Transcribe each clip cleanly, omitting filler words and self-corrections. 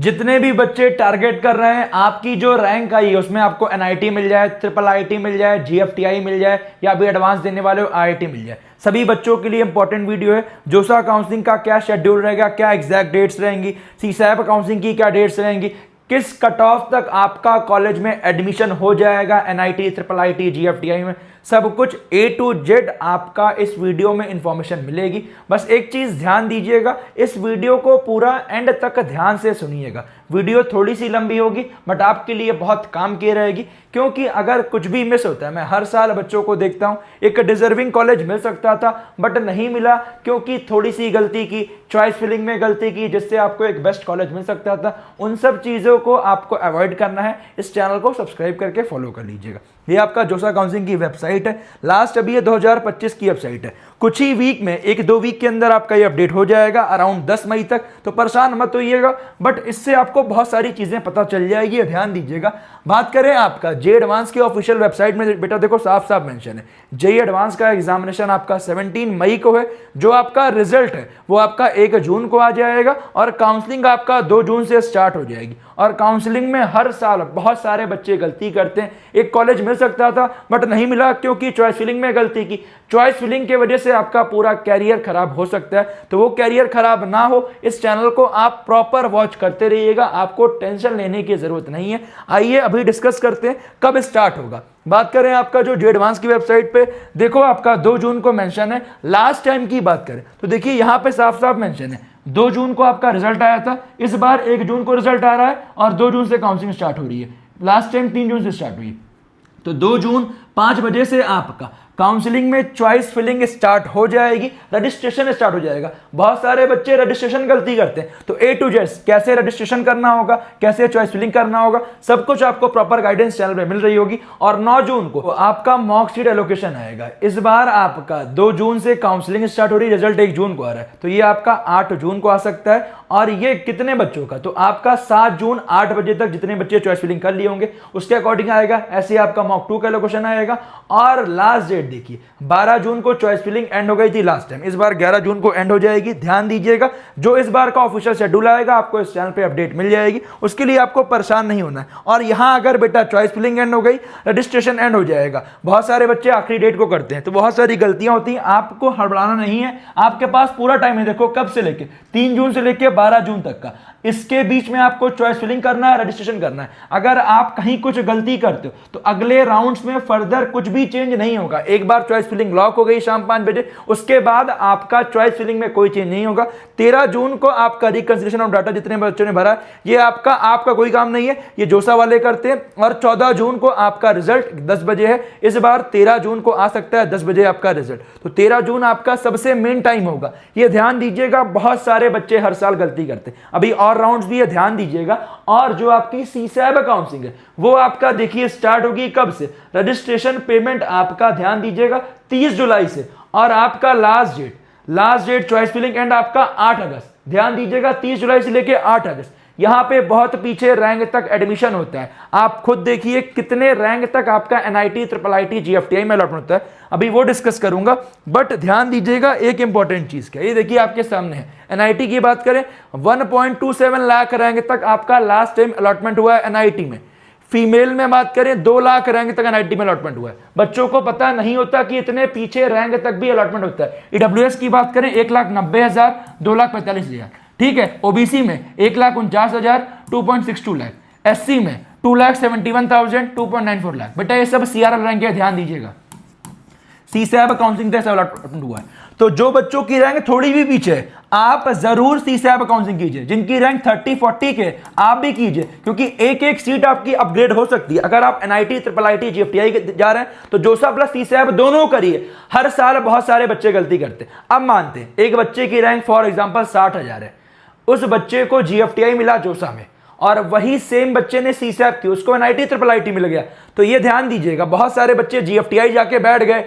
जितने भी बच्चे टारगेट कर रहे हैं आपकी जो रैंक आई है उसमें आपको एनआईटी मिल जाए, ट्रिपल आईटी मिल जाए, जीएफटीआई मिल जाए या अभी एडवांस देने वाले हो आईआईटी मिल जाए, सभी बच्चों के लिए इंपॉर्टेंट वीडियो है। जोसा काउंसलिंग का क्या शेड्यूल रहेगा, क्या एग्जैक्ट डेट्स रहेंगी, सीसैप काउंसलिंग की क्या डेट्स रहेंगी, किस कट ऑफ तक आपका कॉलेज में एडमिशन हो जाएगा एनआईटी, ट्रिपल आईटी, जीएफटीआई में, सब कुछ A to Z आपका इस वीडियो में इंफॉर्मेशन मिलेगी। बस एक चीज ध्यान दीजिएगा, इस वीडियो को पूरा एंड तक ध्यान से सुनिएगा। वीडियो थोड़ी सी लंबी होगी बट आपके लिए बहुत काम की रहेगी, क्योंकि अगर कुछ भी मिस होता है, मैं हर साल बच्चों को देखता हूं, एक डिजर्विंग कॉलेज मिल सकता था बट नहीं मिला क्योंकि थोड़ी सी गलती की, चॉइस फिलिंग में गलती की, जिससे आपको एक बेस्ट कॉलेज मिल सकता था। उन सब चीजों को आपको अवॉइड करना है। इस चैनल को सब्सक्राइब करके फॉलो कर लीजिएगा। ये आपका जोसा काउंसलिंग की वेबसाइट है, लास्ट अभी ये 2025 की वेबसाइट है। कुछ ही वीक में, 1-2 वीक के अंदर आपका ये अपडेट हो जाएगा, अराउंड 10 मई तक, तो परेशान मत होइएगा, बट इससे आपको बहुत सारी चीजें पता चल जाएगी, ध्यान दीजिएगा। बात करें आपका जेई एडवांस की ऑफिशियल वेबसाइट में, बेटा देखो साफ साफ मेंशन है, जेई एडवांस का एग्जामिनेशन आपका 17 मई को है। जो आपका रिजल्ट है वो आपका 1 जून को आ जाएगा और काउंसलिंग आपका 2 जून से स्टार्ट हो जाएगी। और काउंसलिंग में हर साल बहुत सारे बच्चे गलती करते हैं। एक कॉलेज मिल सकता था बट नहीं मिला क्योंकि चॉइस फिलिंग में गलती की। चॉइस फिलिंग की वजह से आपका पूरा कैरियर खराब हो सकता है, तो वो कैरियर खराब ना हो, इस चैनल को आप प्रॉपर वॉच करते रहिएगा, आपको टेंशन लेने की जरूरत नहीं है। आइए अभी डिस्कस करते हैं कब स्टार्ट होगा। बात करें आपका जो जेई एडवांस की वेबसाइट पे, देखो आपका 2 जून को मेंशन है। लास्ट टाइम की बात करें तो देखिए यहाँ पे साफ साफ मेंशन है, 2 जून को आपका रिजल्ट आया था, इस बार 1 जून को रिजल्ट आ रहा है और 2 जून से काउंसलिंग स्टार्ट हो रही है। लास्ट टाइम 3 जून से स्टार्ट हुई, तो 2 जून 5 बजे से आपका काउंसलिंग में चॉइस फिलिंग स्टार्ट हो जाएगी, रजिस्ट्रेशन स्टार्ट हो जाएगा। बहुत सारे बच्चे रजिस्ट्रेशन गलती करते हैं, तो A to Z कैसे रजिस्ट्रेशन करना होगा, कैसे चॉइस फिलिंग करना होगा, सब कुछ आपको प्रॉपर गाइडेंस चैनल पे मिल रही होगी। और 9 जून को आपका मॉक सीट एलोकेशन आएगा। इस बार आपका 2 जून से काउंसलिंग स्टार्ट हो रही है, रिजल्ट 1 जून को आ रहा है, तो ये आपका 8 जून को आ सकता है। और ये कितने बच्चों का, तो आपका 7 जून 8 बजे तक जितने बच्चे चॉइस फिलिंग कर लिए होंगे उसके अकॉर्डिंग आएगा। ऐसे आपका मॉक 2 का एलोकेशन आएगा। और लास्ट डेट देखिए, 12 जून को चॉइस फिलिंग एंड हो गई थी लास्ट टाइम, इस बार 11 जून को एंड हो जाएगी। ध्यान दीजिएगा, जो इस बार का ऑफिशियल शेड्यूल आएगा आपको इस चैनल पे अपडेट मिल जाएगी, उसके लिए आपको परेशान नहीं होना है। और यहां अगर बेटा चॉइस फिलिंग एंड हो गई, रजिस्ट्रेशन एंड हो जाएगा। बहुत सारे बच्चे आखिरी डेट को करते हैं, तो बहुत सारी गलतियां होती हैं, आपको हड़बड़ाना नहीं है, आपके पास पूरा टाइम है। देखो कब से लेके 3 जून से लेके 12 जून तक का, इसके बीच में आपको चॉइस फिलिंग करना है, रजिस्ट्रेशन करना है। अगर आप कहीं कुछ गलती करते हो तो अगले राउंड्स में फर्दर कुछ भी चेंज नहीं होगा। एक बार चॉइस फिलिंग लॉक हो गई शाम 5 बजे, उसके बाद आपका चॉइस फिलिंग में कोई चेंज नहीं होगा। 13 जून को आपका रिकंसिडरेशन ऑफ डाटा जितने बच्चों ने भरा, ये आपका कोई काम नहीं है, ये जोसा वाले करते हैं। और 14 जून को आपका रिजल्ट 10 बजे है, इस बार 13 जून को आ सकता है 10 बजे आपका रिजल्ट, तो 13 जून आपका सबसे मेन टाइम होगा। ये ध्यान दीजिएगा, बहुत सारे बच्चे हर साल गलती करते हैं। अभी और राउंड्स भी है, ध्यान दीजिएगा। और जो आपकी सीसैप काउंसलिंग है वो आपका देखिए स्टार्ट होगी कब से, रजिस्ट्रेशन पेमेंट आपका ध्यान दीजिएगा 30 जुलाई से, और आपका last date choice filling and आपका 8 अगस्त। ध्यान दीजिएगा 30 जुलाई से लेके 8 अगस्त। यहां पे बहुत पीछे रैंक तक एडमिशन होता है, आप खुद देखिए कितने रैंक तक आपका एनआईटी, ट्रिपल आईटी, जीएफटीआई में अलॉटमेंट होता है, अभी वो डिस्कस करूंगा। बट ध्यान दीजिएगा एक इंपॉर्टेंट चीज क्या, ये देखिए आपके सामने है। एनआईटी की बात करें 1.27 लाख रैंक तक आपका लास्ट टाइम अलॉटमेंट हुआ है एनआईटी में। फीमेल में बात करें 2 लाख रैंक तक एनआईटी में अलॉटमेंट हुआ है। बच्चों को पता नहीं होता कि इतने पीछे रैंक तक भी अलॉटमेंट होता है। ईडब्ल्यूएस की बात करें 1,90,000, 2,45,000, ठीक है। ओबीसी में 1,49,000, 2.62 लाख, एससी में 2,71,000, 2.94 लाख। बेटा ये सब सीआरएल रैंक है, ध्यान दीजिएगा। सीसैप काउंसलिंग से अलॉटमेंट हुआ है, तो जो बच्चों की रैंक थोड़ी भी पीछे है आप जरूर सीसैप काउंसलिंग कीजिए। जिनकी रैंक 30-40 के आप भी कीजिए, क्योंकि एक एक सीट आपकी अपग्रेड हो सकती है। अगर आप एनआईटी, ट्रिपल आईटी, जीएफटीआई जा रहे हैं तो जोसा प्लस सीसैप दोनों करिए। हर साल बहुत सारे बच्चे गलती करते हैं। अब मानते हैं एक बच्चे की रैंक फॉर एग्जांपल 60,000 है, उस बच्चे को जीएफटीआई मिला जोसा में, और वही सेम बच्चे ने सीसैप की, उसको एनआईटी, ट्रिपल आईटी मिल गया, तो ये ध्यान दीजिएगा बहुत सारे बच्चे जीएफटीआई जाके बैठ गए।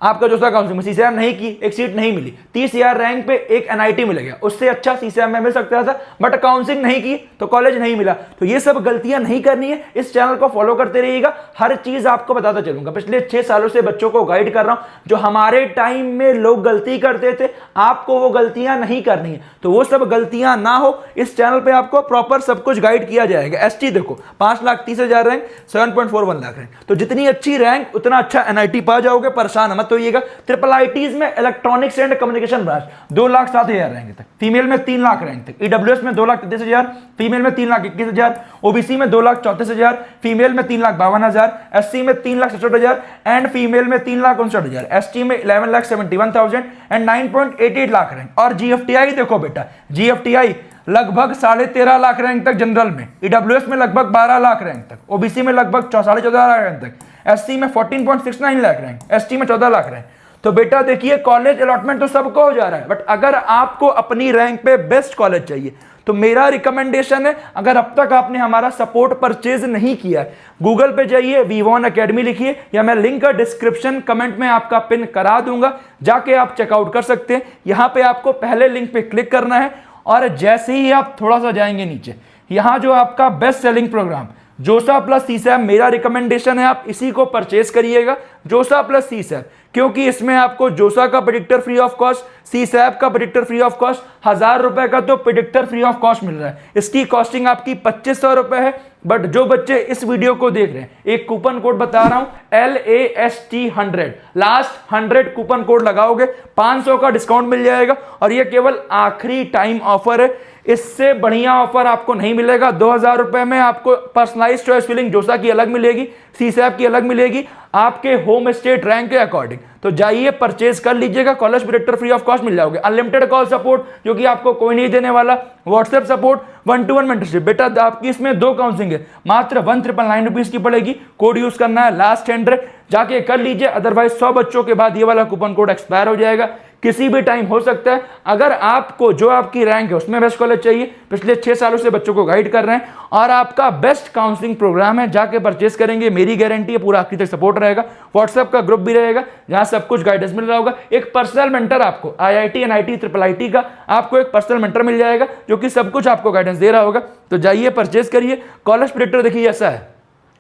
आपका जो सा काउंसिलिंग में सीसीएम नहीं की, एक सीट नहीं मिली, 30,000 रैंक पे एक एनआईटी मिल गया, उससे अच्छा सीसीएम में मिल सकता था, बट काउंसिलिंग नहीं की तो कॉलेज नहीं मिला। तो ये सब गलतियां नहीं करनी है। इस चैनल को फॉलो करते रहिएगा, हर चीज आपको बताता चलूंगा। पिछले 6 सालों से बच्चों को गाइड कर रहा हूं। जो हमारे टाइम में लोग गलती करते थे, आपको वो गलतियां नहीं करनी है। तो वो सब गलतियां ना हो, इस चैनल पे आपको प्रॉपर सब कुछ गाइड किया जाएगा। एसटी देखो 5,30,000 रैंक, 7.41 लाख रैंक। तो जितनी अच्छी रैंक उतना अच्छा एनआईटी पा जाओगे, परेशान मत होइएगा। ट्रिपल आईटीज में electronics and communication branch 2,07,000 rank तक, फीमेल में 3 लाख रैंक तक, ईडब्ल्यूएस में 2,33,000, फीमेल में 3,21,000, ओबीसी में 2,34,000, फीमेल में 3,52,000, एससी में 3,67,000 एंड फीमेल में 3,59,000, एसटी में 11,71,000 एंड 9.88 लाख रैंक। और जीएफटीआई देखो बेटा, जीएफटीआई लगभग 13.5 लाख रैंक तक जनरल में, ईडब्ल्यूएस में लगभग 12 लाख रैंक तक, ओबीसी में लगभग 14.5 लाख रैंक तक, एससी में 14.69 लाख रैंक, एसटी में 14 लाख रैंक। तो बेटा देखिए, कॉलेज अलॉटमेंट तो सबको हो जा रहा है, बट अगर आपको अपनी रैंक पे बेस्ट कॉलेज चाहिए तो मेरा रिकमेंडेशन है, अगर अब तक आपने हमारा सपोर्ट परचेज नहीं किया है, गूगल पे जाइए, V1 अकेडमी लिखिए, या मैं लिंक का डिस्क्रिप्शन कमेंट में आपका पिन करा दूंगा, जाके आप चेकआउट कर सकते हैं। यहां पे आपको पहले लिंक पे क्लिक करना है और जैसे ही आप थोड़ा सा जाएंगे नीचे, यहां जो आपका बेस्ट सेलिंग प्रोग्राम जोसा प्लस सीसैप, मेरा रिकमेंडेशन है आप इसी को परचेज करिएगा, जोसा प्लस सीसैप, क्योंकि इसमें आपको जोसा का प्रेडिक्टर फ्री ऑफ कॉस्ट, सीसैप का प्रेडिक्टर फ्री ऑफ कॉस्ट, 1,000 रुपए का तो प्रेडिक्टर फ्री ऑफ कॉस्ट मिल रहा है। इसकी कॉस्टिंग आपकी 2,500 रुपए है। बट जो बच्चे इस वीडियो को देख रहे हैं, एक कूपन कोड बता रहा हूं, LAST100, लास्ट 100 कूपन कोड लगाओगे 500 का डिस्काउंट मिल जाएगा। और ये केवल आखिरी टाइम ऑफर है, इससे बढ़िया ऑफर आपको नहीं मिलेगा। 2,000 रुपए में आपको पर्सनलाइज्ड चॉइस फिलिंग जोसा की अलग मिलेगी, सीसैप की अलग मिलेगी, आपके होम स्टेट रैंक के अकॉर्डिंग। तो जाइए परचेज कर लीजिएगा, college predictor free of cost मिल जाओगे, अनलिमिटेड कॉल सपोर्ट जो कि आपको कोई नहीं देने वाला, व्हाट्सएप सपोर्ट, 1-to-1 मेंटरशिप। बेटा आपकी इसमें 2 काउंसलिंग है, मात्र 1,999 रुपीज की पड़ेगी। कोड यूज करना है लास्ट 100, जाके कर लीजिए, अदरवाइज 100 बच्चों के बाद ये वाला कूपन कोड एक्सपायर हो जाएगा, किसी भी टाइम हो सकता है। अगर आपको जो आपकी रैंक है उसमें बेस्ट कॉलेज चाहिए, पिछले 6 सालों से बच्चों को गाइड कर रहे हैं और आपका बेस्ट काउंसलिंग प्रोग्राम है, जाके परचेस करेंगे, मेरी गारंटी है, पूरा आखिर तक सपोर्ट रहेगा। व्हाट्सएप का ग्रुप भी रहेगा जहां सब कुछ गाइडेंस मिल रहा होगा। एक पर्सनल मेंटर आपको आईआईटी, एनआईटी, ट्रिपल आईटी का आपको एक पर्सनल मेंटर मिल जाएगा जो कि सब कुछ आपको गाइडेंस दे रहा होगा। तो जाइए परचेस करिए। कॉलेज प्रेडिक्टर देखिए ऐसा है,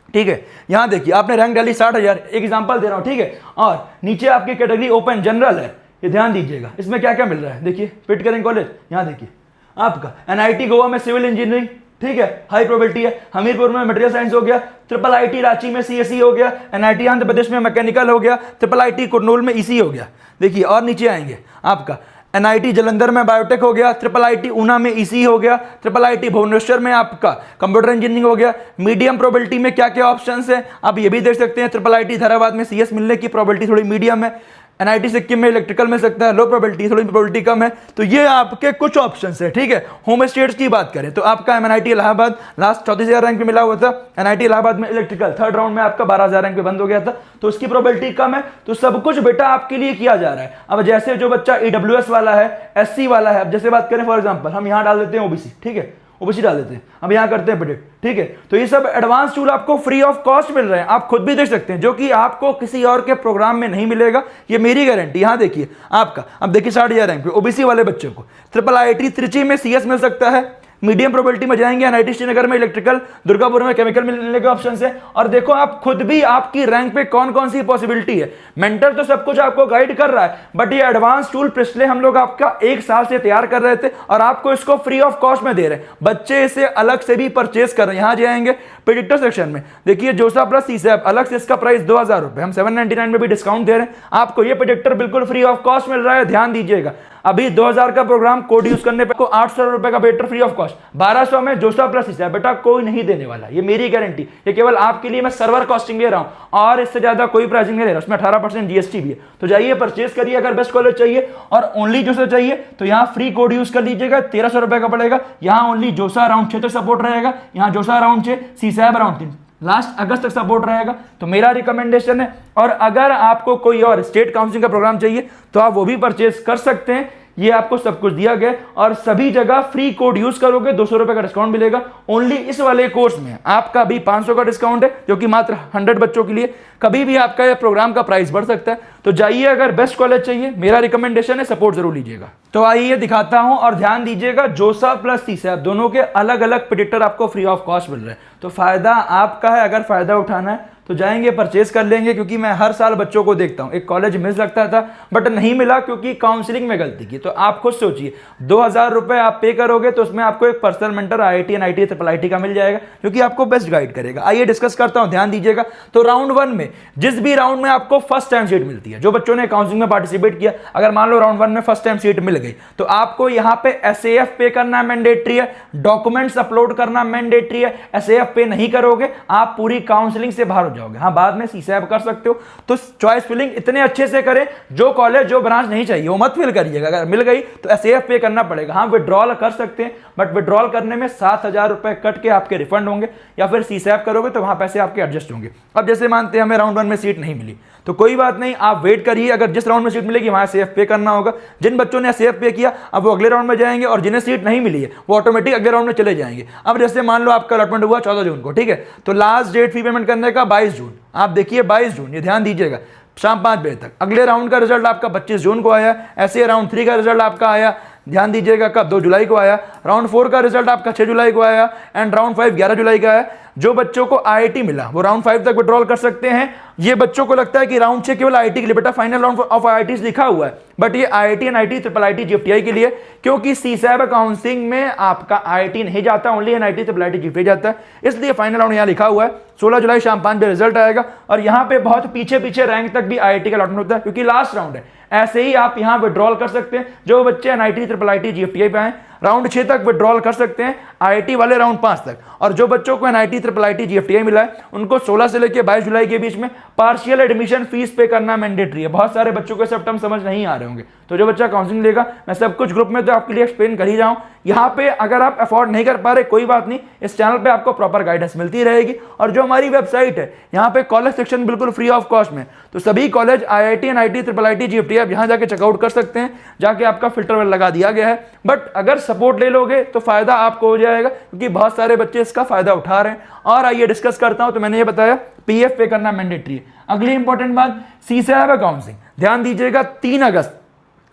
ठीक है, यहां देखिए आपने रैंक डाली 60,000, एक एग्जांपल दे रहा हूं, ठीक है, और नीचे आपकी कैटेगरी ओपन जनरल है, ये ध्यान दीजिएगा, इसमें क्या क्या मिल रहा है, देखिए पिट करेंगे कॉलेज, यहां देखिए आपका एनआईटी गोवा में सिविल इंजीनियरिंग, ठीक है, हाई प्रोबेबिलिटी है, हमीरपुर में मटेरियल साइंस हो गया, ट्रिपल आईटी रांची में सीएसई हो गया, एनआईटी आंध्र प्रदेश में मैकेनिकल हो गया, ट्रिपल आईटी कुरनूल में ईसी हो गया। देखिए और नीचे आएंगे आपका एनआईटी जलंधर में बायोटेक हो गया, ट्रिपल आईटी ऊना में ईसी हो गया, ट्रिपल आईटी भुवनेश्वर में आपका कंप्यूटर इंजीनियरिंग हो गया। मीडियम प्रोबेबिलिटी में क्या क्या ऑप्शंस हैं आप ये भी देख सकते हैं, ट्रिपल आईटी हैदराबाद में सीएस मिलने की प्रोबेबिलिटी थोड़ी मीडियम है, एनआईटी सिक्किम में इलेक्ट्रिकल मिल सकता है, लो प्रोबेबिलिटी, थोड़ी प्रोबेबिलिटी कम है। तो ये आपके कुछ ऑप्शंस है, ठीक है। होम स्टेट्स की बात करें तो आपका एनआईटी इलाहाबाद लास्ट 34,000 रैंक पे मिला हुआ था, एनआईटी इलाहाबाद में इलेक्ट्रिकल थर्ड राउंड में आपका 12,000 रैंक पे बंद हो गया था, तो उसकी प्रोबेबिलिटी कम है। तो सब कुछ बेटा आपके लिए किया जा रहा है। अब जैसे जो बच्चा ईडब्ल्यूएस वाला है, एससी वाला है, अब जैसे बात करें फॉर एग्जाम्पल हम यहाँ डाल देते हैं ओबीसी, ठीक है, ओबीसी डाल देते हैं, अब यहाँ करते हैं प्रेडिक्ट, ठीक है। तो ये सब एडवांस टूल आपको फ्री ऑफ कॉस्ट मिल रहे हैं, आप खुद भी देख सकते हैं, जो कि आपको किसी और के प्रोग्राम में नहीं मिलेगा, ये मेरी गारंटी। यहाँ देखिए आपका, अब देखिए 60,000 रैंक पे ओबीसी वाले बच्चों को ट्रिपल आईटी त्रिची में सीएस मिल सकता है, मीडियम प्रोबेबिलिटी में जाएंगे एनआईटी श्रीनगर में इलेक्ट्रिकल, दुर्गापुर में केमिकल मिलने के ऑप्शन है। और देखो आप खुद भी आपकी रैंक पे कौन कौन सी पॉसिबिलिटी है, मेंटर तो सब कुछ आपको गाइड कर रहा है, बट ये एडवांस टूल पिछले हम लोग आपका 1 साल से तैयार कर रहे थे और आपको इसको फ्री ऑफ कॉस्ट में दे रहे हैं। बच्चे इसे अलग से भी परचेस कर रहे हैं। यहां जाएंगे प्रेडिक्टर सेक्शन में, देखिए जोसा प्लस सीसैप अलग से इसका प्राइस 2,000 रुपए, हम 799 में भी डिस्काउंट दे रहे हैं आपको। ये प्रेडिक्टर बिल्कुल फ्री ऑफ कॉस्ट मिल रहा है, ध्यान दीजिएगा। अभी 2,000 का प्रोग्राम कोड यूज करने पे 800 रुपए का प्रेडिक्टर फ्री ऑफ कॉस्ट, 1,200 में जोसा प्लस सीसैप बेटा कोई नहीं देने वाला, ये मेरी गारंटी। ये केवल आपके लिए मैं सर्वर कॉस्टिंग ले रहा हूं और इससे ज्यादा कोई प्राइसिंग नहीं ले रहा, उसमें 18% जीएसटी भी है। तो जाइए परचेस करिए अगर बेस्ट कॉलेज चाहिए और ओनली जोसा चाहिए तो यहाँ फ्री कोड यूज कर लीजिएगा, 1,300 रुपए का पड़ेगा। यहाँ ओनली जोसा राउंड 6 तक सपोर्ट रहेगा, यहाँ जोसा राउंड 6, सीसैप राउंड 3, लास्ट अगस्त तक सपोर्ट रहेगा। तो मेरा रिकमेंडेशन है। और अगर आपको कोई और स्टेट काउंसलिंग का प्रोग्राम चाहिए तो आप वो भी परचेस कर सकते हैं, ये आपको सब कुछ दिया गया और सभी जगह फ्री कोड यूज करोगे 200 रुपए का डिस्काउंट मिलेगा। ओनली इस वाले कोर्स में आपका भी 500 का डिस्काउंट है, जो कि मात्र 100 बच्चों के लिए। कभी भी आपका ये प्रोग्राम का प्राइस बढ़ सकता है, तो जाइए, अगर बेस्ट कॉलेज चाहिए मेरा रिकमेंडेशन है, सपोर्ट जरूर लीजिएगा। तो आइए दिखाता हूं और ध्यान दीजिएगा, जोसा प्लस सीसैप दोनों के अलग अलग प्रेडिक्टर आपको फ्री ऑफ कॉस्ट मिल रहे हैं। तो फायदा आपका है, अगर फायदा उठाना है तो जाएंगे परचेज कर लेंगे, क्योंकि मैं हर साल बच्चों को देखता हूं। एक कॉलेज मिल सकता था बट नहीं मिला क्योंकि काउंसलिंग में गलती की। तो आप खुद सोचिए, 2000 रुपए आप पे करोगे तो उसमें आपको एक personal mentor IIT NIT IIT का मिल जाएगा, जो कि आपको बेस्ट गाइड करेगा। आइए डिस्कस करता हूं, ध्यान दीजिएगा। तो राउंड 1 में, जिस भी राउंड में आपको फर्स्ट टाइम सीट मिलती है, जो बच्चों ने काउंसलिंग में पार्टिसिपेट किया, अगर मान लो राउंड 1 में फर्स्ट टाइम सीट मिल गई, तो आपको यहां पे SAF पे करना मैंडेटरी है, डॉक्यूमेंट्स अपलोड करना मैंडेटरी है। SAF पे नहीं करोगे आप पूरी काउंसलिंग से बाहर हो जाओगे। हाँ, बाद में सीसैप कर सकते हो। तो चॉइस फिलिंग इतने अच्छे से करें, जो कॉलेज जो ब्रांच नहीं चाहिए वो मत फिल करिएगा। अगर मिल गई तो SAF पे करना पड़ेगा। हाँ, विड्रॉल कर सकते हैं, बट विड्रॉल करने में 7000 रुपए कट के आपके रिफंड होंगे, या फिर सीसैप करोगे तो वहां पैसे आपके एडजस्ट होंगे। अब जैसे मानते हैं हमें राउंड 1 में सीट नहीं मिली, तो कोई बात नहीं, आप वेट करिए। अगर जिस राउंड में सीट मिलेगी वहां SAF पे करना होगा। जिन बच्चों ने SAF पे किया अब वो अगले राउंड में जाएंगे, और जिन्हें सीट नहीं मिली है वो ऑटोमेटिक अगले राउंड में चले जाएंगे। अब जैसे मान लो आपका अलॉटमेंट हुआ 14 जून को, ठीक है, तो लास्ट डेट फी पेमेंट करने का 22 जून। आप देखिए 22 जून, ये ध्यान दीजिएगा, शाम 5 बजे तक। अगले राउंड का रिजल्ट आपका 25 जून को आया। ऐसे राउंड 3 का रिजल्ट आपका आया, ध्यान दीजिएगा, कब, 2 जुलाई को आया। राउंड 4 का रिजल्ट आपका 6 जुलाई को आया, एंड राउंड 5 11 जुलाई का आया। जो बच्चों को IIT मिला वो राउंड 5 तक विड्रॉल कर सकते हैं। ये बच्चों को लगता है कि राउंड 6 केवल IIT के लिए, बेटा फाइनल राउंड ऑफ IIT लिखा हुआ है, बट ये IIT NIT IIT GFTI के लिए, क्योंकि सीसैप काउंसलिंग में आपका IIT नहीं जाता, ओनली NIT IIT GFTI जाता है, इसलिए फाइनल राउंड यहाँ लिखा हुआ है। 16 जुलाई शाम 5 बजे रिजल्ट आएगा, और यहाँ पे बहुत पीछे पीछे रैंक तक भी IIT का अलॉटमेंट होता है, क्योंकि लास्ट राउंड है। ऐसे ही आप यहाँ विड्रॉल कर सकते हैं। जो बच्चे NIT IIT GFTI पे आए राउंड 6 तक विड्रॉल कर सकते हैं, IIT वाले राउंड 5 तक। और जो बच्चों को NIT IIT GFTI मिला है उनको 16 से लेकर 22 जुलाई के बीच में पार्शियल एडमिशन फीस पे करना मैंडेटरी है। बहुत सारे बच्चों को सब टर्म समझ नहीं आ रहे होंगे, तो जो बच्चा काउंसलिंग लेगा, मैं सब कुछ ग्रुप में तो आपके लिए एक्सप्लेन कर ही रहा हूं। यहाँ पे अगर आप अफोर्ड नहीं कर पा रहे, कोई बात नहीं, इस चैनल पे आपको प्रॉपर गाइडेंस मिलती रहेगी। और जो हमारी वेबसाइट है, यहाँ पे कॉलेज सेक्शन बिल्कुल फ्री ऑफ कॉस्ट में, तो सभी college IIT NIT IIT GFTI आप यहाँ जाके चेकआउट कर सकते हैं। जाके आपका फिल्टर लगा दिया गया है, बट अगर सपोर्ट ले लोगे तो फायदा आपको हो जाएगा, क्योंकि बहुत सारे बच्चे इसका फायदा उठा रहे हैं। और आइए डिस्कस करता हूं। तो मैंने ये बताया PF पे करना मैंडेटरी है। अगली इंपॉर्टेंट बात, सीसैप काउंसलिंग, ध्यान दीजिएगा, 3 अगस्त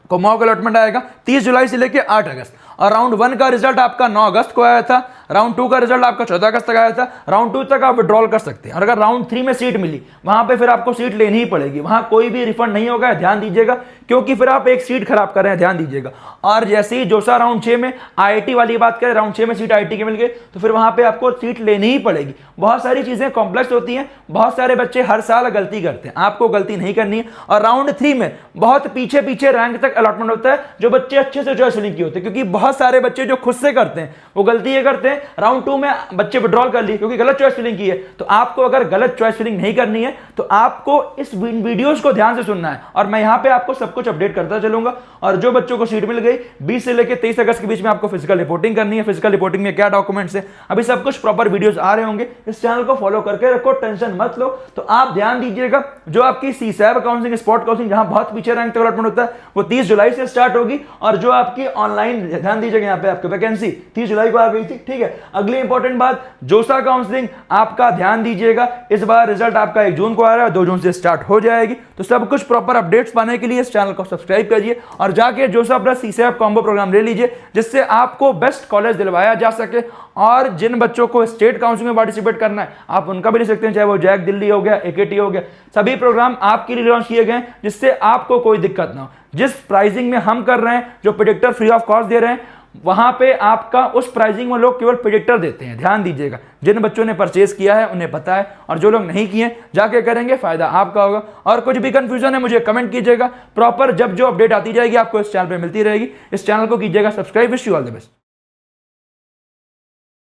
को मॉक अलॉटमेंट आएगा, 30 जुलाई से लेकर 8 अगस्त। और राउंड 1 का रिजल्ट आपका 9 अगस्त को आया था, राउंड 2 का रिजल्ट आपका 14 अगस्त तक आया था। राउंड 2 तक आप विड्रॉल कर सकते हैं। और अगर राउंड 3 में सीट मिली, वहां पे फिर आपको सीट लेनी ही पड़ेगी, वहां कोई भी रिफंड नहीं होगा, ध्यान दीजिएगा, क्योंकि फिर आप एक सीट खराब कर रहे हैं, ध्यान दीजिएगा। और जैसे ही जोसा राउंड 6 में IIT वाली बात करें, राउंड 6 में सीट IIT की मिल गई, तो फिर वहां पे आपको सीट लेनी ही पड़ेगी। बहुत सारी चीजें कॉम्प्लेक्स होती हैं, बहुत सारे बच्चे हर साल गलती करते हैं, आपको गलती नहीं करनी है। और राउंड 3 में बहुत पीछे पीछे रैंक तक अलॉटमेंट होता है, जो बच्चे अच्छे से चॉइस फिलिंग की होते हैं, क्योंकि बहुत सारे बच्चे जो खुद से करते हैं वो गलती ये करते हैं, राउंड 2 में बच्चे विड्रॉल कर लिए क्योंकि गलत चॉइस फिलिंग की है। तो आपको अगर गलत चॉइस फिलिंग नहीं करनी है तो आपको इस वीडियोस को ध्यान से सुनना है, और मैं यहां पे आपको सब कुछ अपडेट करता चलूंगा। और जो बच्चों को सीट मिल गई, 20 से लेकर 23 अगस्त के बीच में आपको फिजिकल रिपोर्टिंग करनी है। फिजिकल रिपोर्टिंग में क्या डॉक्यूमेंट्स है, अभी सब कुछ प्रॉपर वीडियोस आ रहे होंगे। इस चैनल को फॉलो करके रखो, टेंशन मत लो। तो आप ध्यान दीजिएगा, जो आपकी सीसैप काउंसलिंग, स्पॉट काउंसलिंग, जहां बहुत पीछे रैंक तक अलॉटमेंट होता है, वो 30 जुलाई से स्टार्ट होगी। और जो आपकी ऑनलाइन, ध्यान दीजिएगा, यहाँ पे आपकी वैकेंसी 30 जुलाई को आ गई थी, ठीक है। अगली इंपॉर्टेंट बात, जोसा काउंसलिंग आपका ध्यान दीजिएगा, इस बार रिजल्ट आपका 1 जून को आ रहा है, 2 जून से स्टार्ट हो जाएगी। तो सब कुछ प्रॉपर अपडेट्स पाने के लिए इस चैनल को सब्सक्राइब करिए और जाके जोसा प्लस सीसैप कॉम्बो प्रोग्राम ले लीजिए, जिससे आपको बेस्ट कॉलेज दिलवाया जा सके। और जिन बच्चों को स्टेट काउंसलिंग में पार्टिसिपेट करना है, आप उनका भी ले सकते हैं, चाहे वो जैक दिल्ली हो गया, AKT हो गया, सभी प्रोग्राम आपके लिए लॉन्च किए गए हैं, जिससे आपको कोई दिक्कत ना हो। जिस प्राइसिंग में हम कर रहे हैं, जो प्रेडिक्टर फ्री ऑफ कॉस्ट दे रहे हैं, वहां पे आपका उस प्राइसिंग में लोग केवल प्रेडिक्टर देते हैं, ध्यान दीजिएगा। जिन बच्चों ने परचेज किया है उन्हें पता है, और जो लोग नहीं किए जाके करेंगे, फायदा आपका होगा। और कुछ भी कंफ्यूजन है मुझे कमेंट कीजिएगा, प्रॉपर जब जो अपडेट आती जाएगी आपको इस चैनल पे मिलती रहेगी। इस चैनल को कीजिएगा subscribe. Wish you all the best.